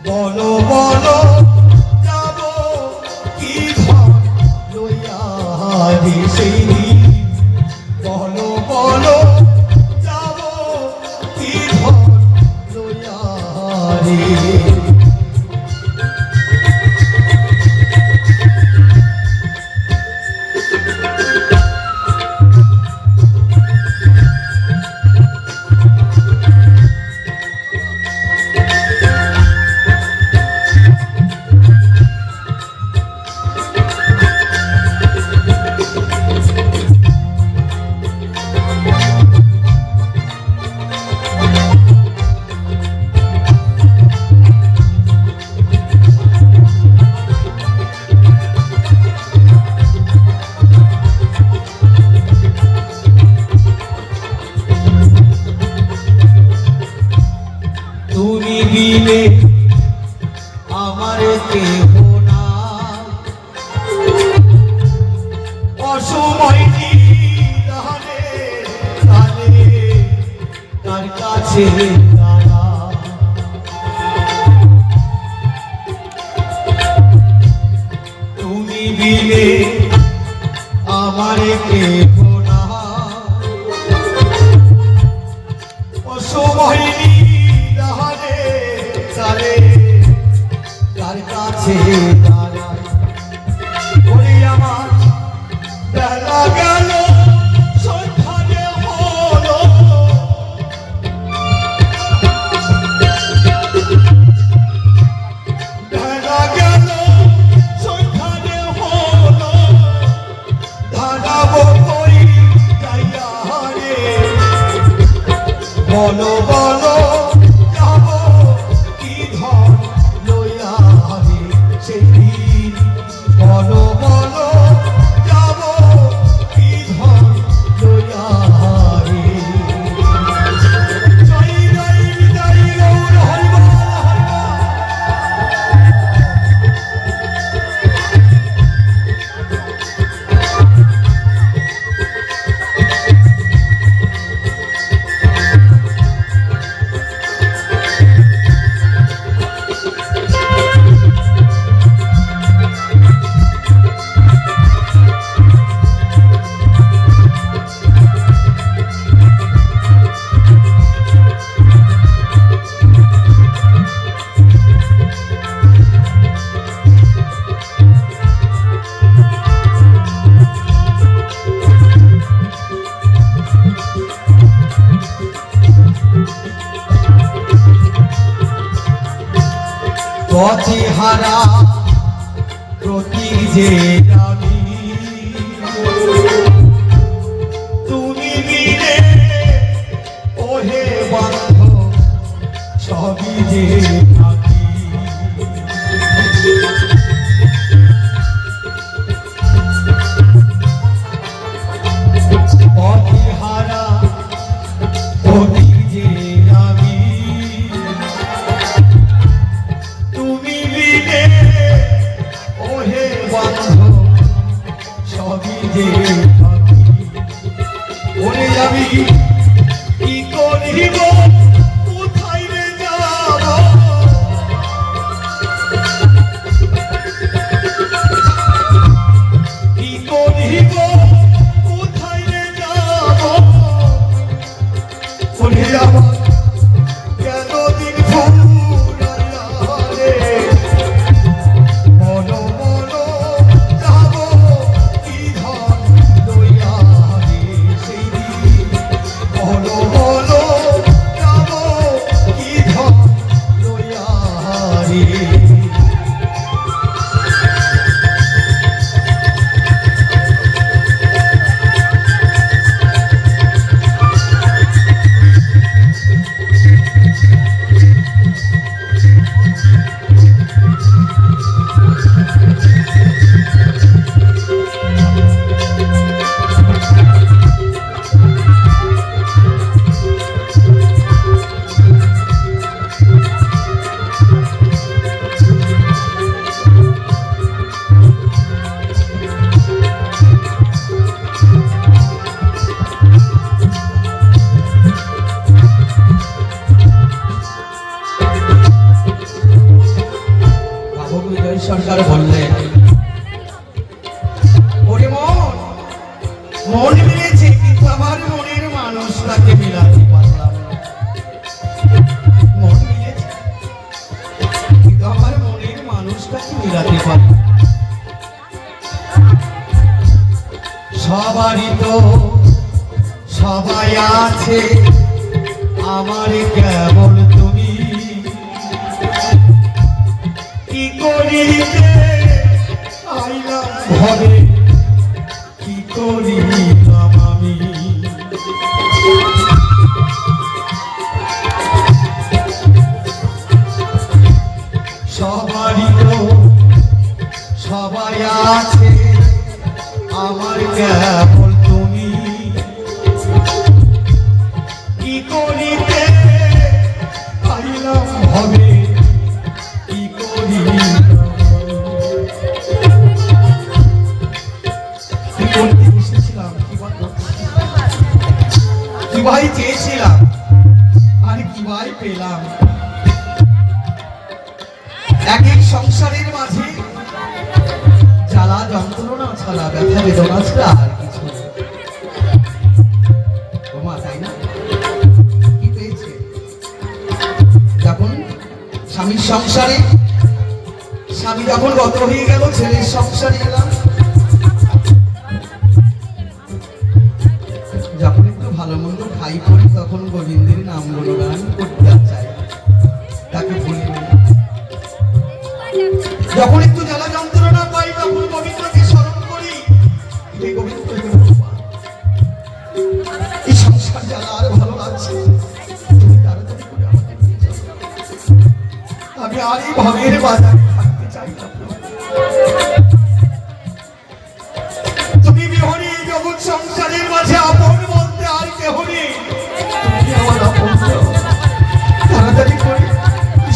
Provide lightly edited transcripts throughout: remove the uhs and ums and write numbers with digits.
বলো বলো যাব কি ধন লইয়া রে সেই দিন বলো বলো যাব কি ধন লইয়া রে তুমি বিনে আমার কেহ না অসময় নিদানে কালে তার কাছে দাঁড়া তুমি বিনে আমার কেহ না অসময় তার কাছে দাঁড়ায় ওরে আমার বেলা গেল সন্ধানে হলো বেলা গেল সন্ধানে হলো দাঁড়াবো কই যাইয়া রে বলো বলো বলো বলো যাব কি ধন লইয়া রে জয় জয় জয় গৌর হরিবল পথে হারা প্রতীক যে আমি তুমি বিনে ওহে বান্ধব সবই যে থাকি পথে হারা প্রতীক যে আমি সবই যে থাকি ওরে আমি কি করিব কোথায় রে যাব কি করিব কোথায় রে যাব ওরে আমার কেন দিন ফুরাইয়া রে বলো বলো যাব কি ধন লইয়া রে সেই দিন বলো বলো যাব কি ধন লইয়া রে বিজয় সরকার বললেন, ওরে মন, মন মিলেছে কিন্তু আমার মনের মানুষটাকে মিলাতে পারলাম না। মন মিলেছে কিন্তু আমার মনের মানুষটাকে মিলাতে পারলাম। সবারই তো সবাই আছে, আমার কেবল তুমি। কি করিতে আইলাম ঘরে, কি করিলাম আমি। সবারই তো সবাই আছে, আমার কেবল তুমি। কি করিতে পাইলাম হবে, কি করিলাম কি করতে এসেছিলাম, কি ভাই চেয়েছিলাম আর কি ভাই পেলাম। এক এক সংসারের মাঝে জ্বালা যন্ত্রণা ছাড়া, ব্যথা বেদনা ছাড়া আর কিছু তোমা, তাই না? কি পেয়েছে? যখন স্বামীর সংসারে, স্বামী যখন গত হয়ে গেল, ছেলের সংসারে এলাম, যখন একটু ভালো মন্দ খাই পড়ি, তখন গোবিন্দের নাম গুণগান করতে চাই, তাকে ভুলি। যখন একটু জ্বালা যন্ত্রণা পাই, তখন গোবিন্দকে স্মরণ করি। হে গোবিন্দ, এই সংসার জ্বালা আর ভালো লাগছে, তুমি তাড়াতাড়ি করে আমাকে নিয়ে যাও। আমি আর এই ভবের বাজারে থাকতে চাই না। তুমি বিহরি জগৎ সংসারের মাঝে আপন বলতে আর কেহ নেই, তুমি আমার আপন। তাড়াতাড়ি করে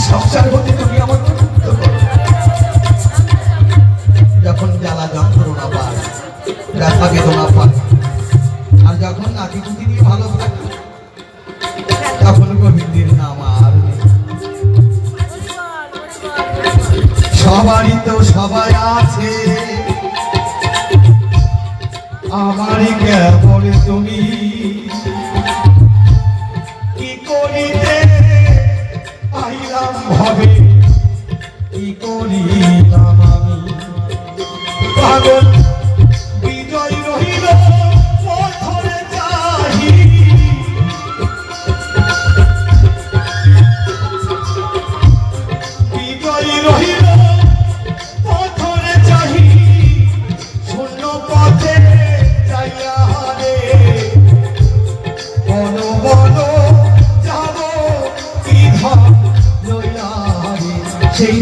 সংসার হতে তুমি আমাকে মুক্ত করো। যখন জ্বালা যন্ত্রণা পায়, ব্যথা বেদনা পায়, আর যখন নাতি পুতি নিয়ে ভালো থাকে, তখন গোবিন্দের নাম আর নেই। সবারই তো সবাই আছে, আমারই কেবল তুমি। কি করিতে আইলাম ভাবে, কি করিলাম আমি। পাগল বিজয় রহিল পথরে চাহি, বিজয় রহিল পথরে চাহি, শূন্য পথে যাইয়া রে। বলো বলো যাব কি ধন লইয়া রে, সেই